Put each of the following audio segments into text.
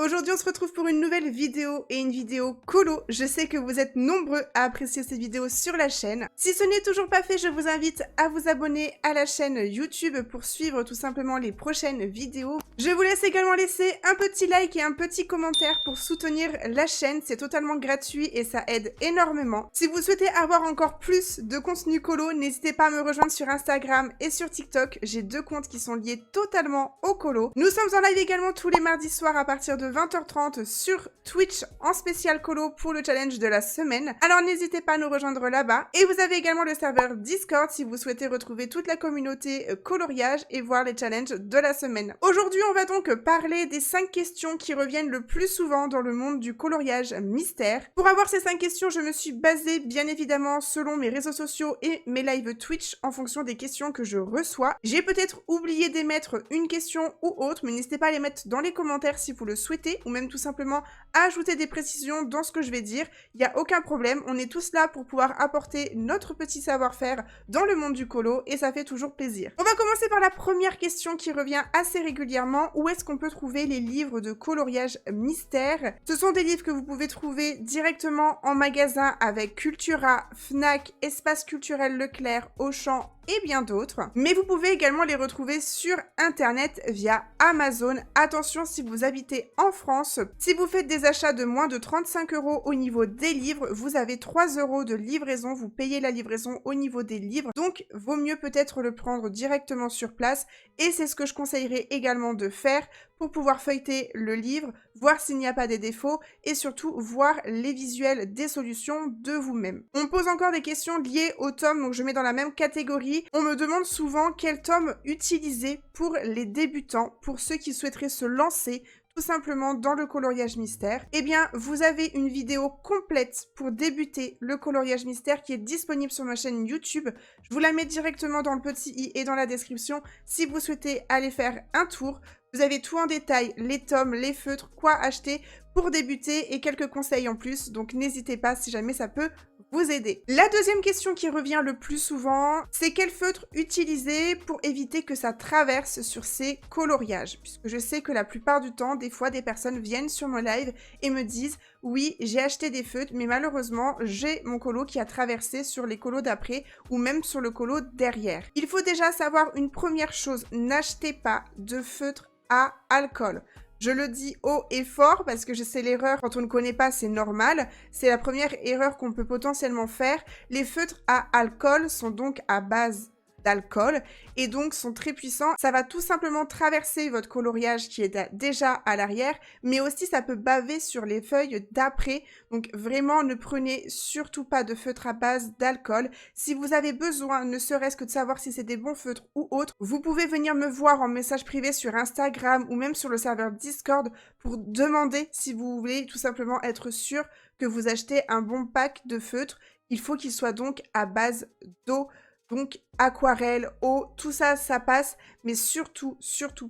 Aujourd'hui, on se retrouve pour une nouvelle vidéo et une vidéo colo. Je sais que vous êtes nombreux à apprécier ces vidéos sur la chaîne. Si ce n'est toujours pas fait, je vous invite à vous abonner à la chaîne YouTube pour suivre tout simplement les prochaines vidéos. Je vous laisse également laisser un petit like et un petit commentaire pour soutenir la chaîne. C'est totalement gratuit et ça aide énormément. Si vous souhaitez avoir encore plus de contenu colo, n'hésitez pas à me rejoindre sur Instagram et sur TikTok. J'ai deux comptes qui sont liés totalement au colo. Nous sommes en live également tous les mardis soirs à partir de 20h30 sur Twitch en spécial colo pour le challenge de la semaine. Alors n'hésitez pas à nous rejoindre là-bas. Et vous avez également le serveur Discord si vous souhaitez retrouver toute la communauté coloriage et voir les challenges de la semaine. Aujourd'hui, on va donc parler des 5 questions qui reviennent le plus souvent dans le monde du coloriage mystère. Pour avoir ces 5 questions, je me suis basée bien évidemment selon mes réseaux sociaux et mes lives Twitch en fonction des questions que je reçois. J'ai peut-être oublié d'émettre une question ou autre, mais n'hésitez pas à les mettre dans les commentaires si vous le souhaitez, ou même tout simplement à ajouter des précisions dans ce que je vais dire. Il n'y a aucun problème, on est tous là pour pouvoir apporter notre petit savoir-faire dans le monde du colo et ça fait toujours plaisir. On va commencer par la première question qui revient assez régulièrement. Où est-ce qu'on peut trouver les livres de coloriage mystère? Ce sont des livres que vous pouvez trouver directement en magasin avec Cultura, Fnac, Espace Culturel Leclerc, Auchan et bien d'autres. Mais vous pouvez également les retrouver sur internet via Amazon. Attention si vous habitez en France, si vous faites des achats de moins de 35 € au niveau des livres, vous avez 3 € de livraison, vous payez la livraison au niveau des livres, donc vaut mieux peut-être le prendre directement sur place et c'est ce que je conseillerais également de faire pour pouvoir feuilleter le livre, voir s'il n'y a pas des défauts et surtout voir les visuels des solutions de vous-même. On me pose encore des questions liées au tome, donc je mets dans la même catégorie. On me demande souvent quel tome utiliser pour les débutants, pour ceux qui souhaiteraient se lancer tout simplement dans le coloriage mystère. Eh bien, vous avez une vidéo complète pour débuter le coloriage mystère qui est disponible sur ma chaîne YouTube. Je vous la mets directement dans le petit i et dans la description si vous souhaitez aller faire un tour. Vous avez tout en détail, les tomes, les feutres, quoi acheter pour débuter et quelques conseils en plus, donc n'hésitez pas si jamais ça peut vous aider. La deuxième question qui revient le plus souvent, c'est quel feutre utiliser pour éviter que ça traverse sur ces coloriages, puisque je sais que la plupart du temps, des fois, des personnes viennent sur mon live et me disent « Oui, j'ai acheté des feutres, mais malheureusement, j'ai mon colo qui a traversé sur les colos d'après ou même sur le colo derrière. » Il faut déjà savoir une première chose, n'achetez pas de feutre à alcool. Je le dis haut et fort parce que je sais l'erreur, quand on ne connaît pas, c'est normal. C'est la première erreur qu'on peut potentiellement faire. Les feutres à alcool sont donc à base d'alcool et donc sont très puissants. Ça va tout simplement traverser votre coloriage qui est déjà à l'arrière, mais aussi ça peut baver sur les feuilles d'après. Donc vraiment, ne prenez surtout pas de feutre à base d'alcool. Si vous avez besoin, ne serait-ce que de savoir si c'est des bons feutres ou autres, vous pouvez venir me voir en message privé sur Instagram ou même sur le serveur Discord pour demander si vous voulez tout simplement être sûr que vous achetez un bon pack de feutres. Il faut qu'il soit donc à base d'eau. Donc, aquarelle, eau, tout ça, ça passe, mais surtout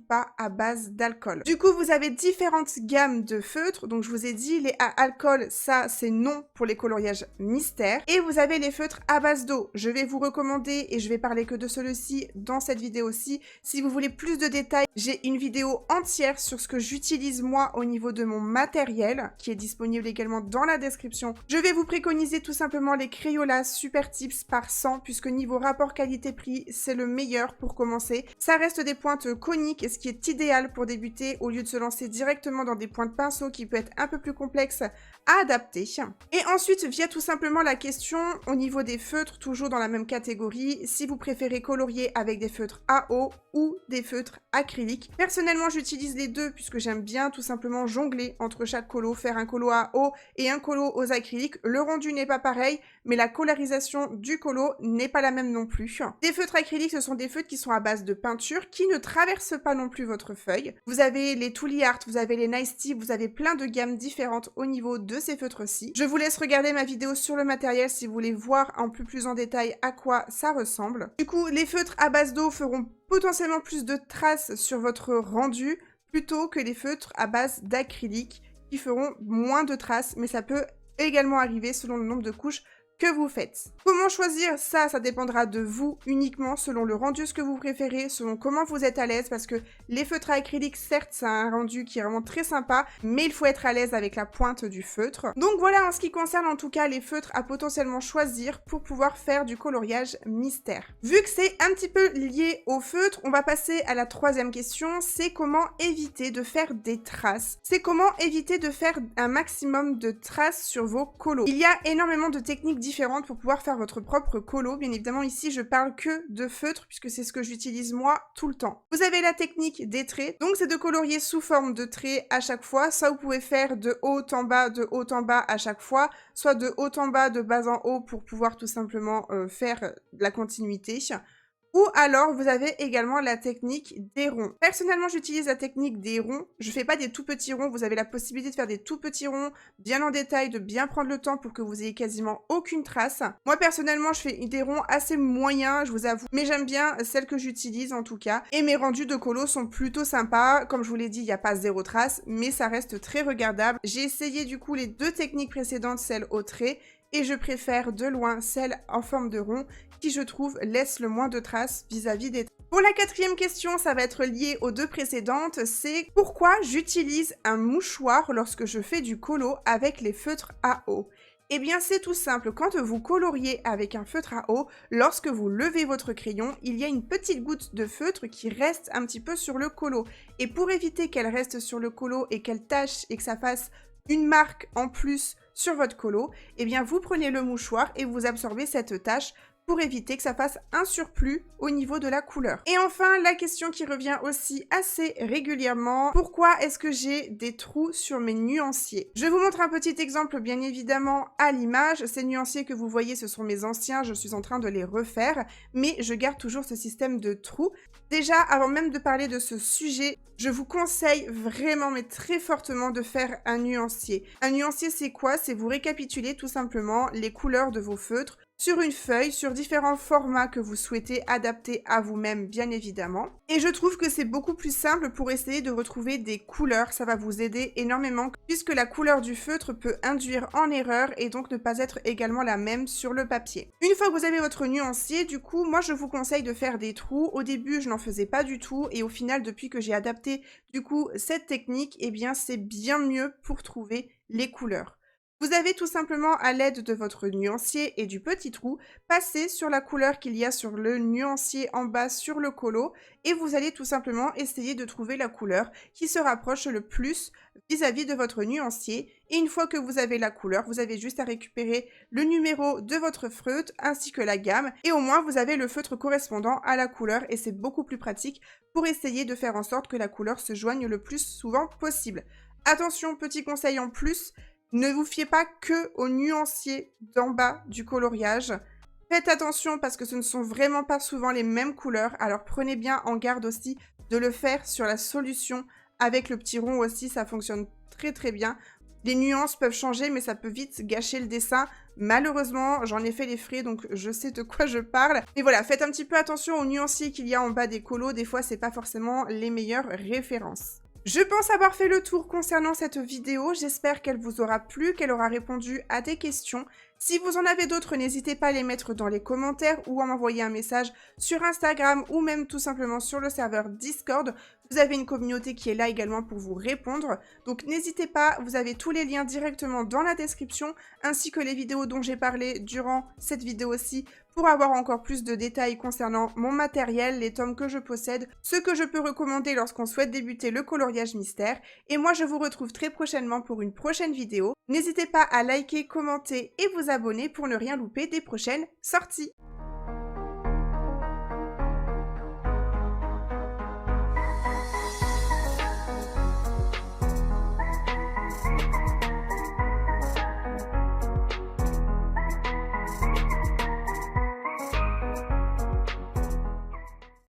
pas à base d'alcool. Du coup, vous avez différentes gammes de feutres. Donc, je vous ai dit, les à alcool, ça, c'est non pour les coloriages mystères. Et vous avez les feutres à base d'eau. Je vais vous recommander, et je vais parler que de celui-ci dans cette vidéo-ci. Si vous voulez plus de détails, j'ai une vidéo entière sur ce que j'utilise moi au niveau de mon matériel, qui est disponible également dans la description. Je vais vous préconiser tout simplement les Crayolas Super Tips par 100, puisque niveau rapport qualité-prix, c'est le meilleur pour commencer. Ça reste des pointes coniques, ce qui est idéal pour débuter au lieu de se lancer directement dans des pointes pinceau qui peut être un peu plus complexe à adapter. Et ensuite vient tout simplement la question au niveau des feutres, toujours dans la même catégorie, si vous préférez colorier avec des feutres à eau ou des feutres acryliques. Personnellement, j'utilise les deux puisque j'aime bien tout simplement jongler entre chaque colo, faire un colo à eau et un colo aux acryliques. Le rendu n'est pas pareil, mais la colorisation du colo n'est pas la même non plus. Des feutres acryliques, ce sont des feutres qui sont à base de peinture, qui ne traversent pas non plus votre feuille. Vous avez les Tooly Art, vous avez les Nice Tea, vous avez plein de gammes différentes au niveau de ces feutres-ci. Je vous laisse regarder ma vidéo sur le matériel si vous voulez voir un peu plus en détail à quoi ça ressemble. Du coup, les feutres à base d'eau feront potentiellement plus de traces sur votre rendu plutôt que les feutres à base d'acrylique qui feront moins de traces, mais ça peut également arriver selon le nombre de couches que vous faites. Comment choisir ça? Ça dépendra de vous uniquement, selon le rendu que vous préférez, selon comment vous êtes à l'aise, parce que les feutres à acrylique, certes, ça a un rendu qui est vraiment très sympa, mais il faut être à l'aise avec la pointe du feutre. Donc voilà, en ce qui concerne en tout cas les feutres à potentiellement choisir pour pouvoir faire du coloriage mystère. Vu que c'est un petit peu lié au feutre, on va passer à la troisième question, c'est comment éviter de faire des traces. C'est comment éviter de faire un maximum de traces sur vos colos. Il y a énormément de techniques différentes pour pouvoir faire votre propre colo. Bien évidemment, ici, je parle que de feutre, puisque c'est ce que j'utilise moi tout le temps. Vous avez la technique des traits, donc c'est de colorier sous forme de traits à chaque fois. Ça, vous pouvez faire de haut en bas à chaque fois, soit de haut en bas, de bas en haut, pour pouvoir tout simplement faire la continuité. Ou alors, vous avez également la technique des ronds. Personnellement, j'utilise la technique des ronds. Je fais pas des tout petits ronds. Vous avez la possibilité de faire des tout petits ronds, bien en détail, de bien prendre le temps pour que vous ayez quasiment aucune trace. Moi, personnellement, je fais des ronds assez moyens, je vous avoue. Mais j'aime bien celles que j'utilise, en tout cas. Et mes rendus de colo sont plutôt sympas. Comme je vous l'ai dit, il n'y a pas zéro trace, mais ça reste très regardable. J'ai essayé, du coup, les deux techniques précédentes, celle au trait, et je préfère de loin celle en forme de rond qui, je trouve, laisse le moins de traces vis-à-vis des traits. Pour la quatrième question, ça va être lié aux deux précédentes, c'est pourquoi j'utilise un mouchoir lorsque je fais du colo avec les feutres à eau. Eh bien, c'est tout simple. Quand vous coloriez avec un feutre à eau, lorsque vous levez votre crayon, il y a une petite goutte de feutre qui reste un petit peu sur le colo. Et pour éviter qu'elle reste sur le colo et qu'elle tache et que ça fasse une marque en plus sur votre colo, eh bien, vous prenez le mouchoir et vous absorbez cette tache pour éviter que ça fasse un surplus au niveau de la couleur. Et enfin, la question qui revient aussi assez régulièrement, pourquoi est-ce que j'ai des trous sur mes nuanciers? Je vous montre un petit exemple bien évidemment à l'image. Ces nuanciers que vous voyez, ce sont mes anciens, je suis en train de les refaire, mais je garde toujours ce système de trous. Déjà, avant même de parler de ce sujet, je vous conseille vraiment, mais très fortement, de faire un nuancier. Un nuancier, c'est quoi? C'est vous récapituler tout simplement les couleurs de vos feutres sur une feuille, sur différents formats que vous souhaitez adapter à vous-même, bien évidemment. Et je trouve que c'est beaucoup plus simple pour essayer de retrouver des couleurs. Ça va vous aider énormément, puisque la couleur du feutre peut induire en erreur et donc ne pas être également la même sur le papier. Une fois que vous avez votre nuancier, du coup, moi je vous conseille de faire des trous. Au début, je n'en faisais pas du tout, et au final, depuis que j'ai adapté du coup cette technique, eh bien c'est bien mieux pour trouver les couleurs. Vous avez tout simplement, à l'aide de votre nuancier et du petit trou, passer sur la couleur qu'il y a sur le nuancier en bas sur le colo, et vous allez tout simplement essayer de trouver la couleur qui se rapproche le plus vis-à-vis de votre nuancier. Et une fois que vous avez la couleur, vous avez juste à récupérer le numéro de votre feutre ainsi que la gamme, et au moins vous avez le feutre correspondant à la couleur, et c'est beaucoup plus pratique pour essayer de faire en sorte que la couleur se joigne le plus souvent possible. Attention, petit conseil en plus, ne vous fiez pas que au nuancier d'en bas du coloriage. Faites attention parce que ce ne sont vraiment pas souvent les mêmes couleurs. Alors prenez bien en garde aussi de le faire sur la solution avec le petit rond aussi. Ça fonctionne très très bien. Les nuances peuvent changer mais ça peut vite gâcher le dessin. Malheureusement, j'en ai fait les frais donc je sais de quoi je parle. Mais voilà, faites un petit peu attention aux nuanciers qu'il y a en bas des colos. Des fois, c'est pas forcément les meilleures références. Je pense avoir fait le tour concernant cette vidéo, j'espère qu'elle vous aura plu, qu'elle aura répondu à des questions. Si vous en avez d'autres, n'hésitez pas à les mettre dans les commentaires ou à m'envoyer un message sur Instagram ou même tout simplement sur le serveur Discord. Vous avez une communauté qui est là également pour vous répondre, donc n'hésitez pas, vous avez tous les liens directement dans la description, ainsi que les vidéos dont j'ai parlé durant cette vidéo aussi, pour avoir encore plus de détails concernant mon matériel, les tomes que je possède, ce que je peux recommander lorsqu'on souhaite débuter le coloriage mystère. Et moi, je vous retrouve très prochainement pour une prochaine vidéo. N'hésitez pas à liker, commenter et vous abonner pour ne rien louper des prochaines sorties.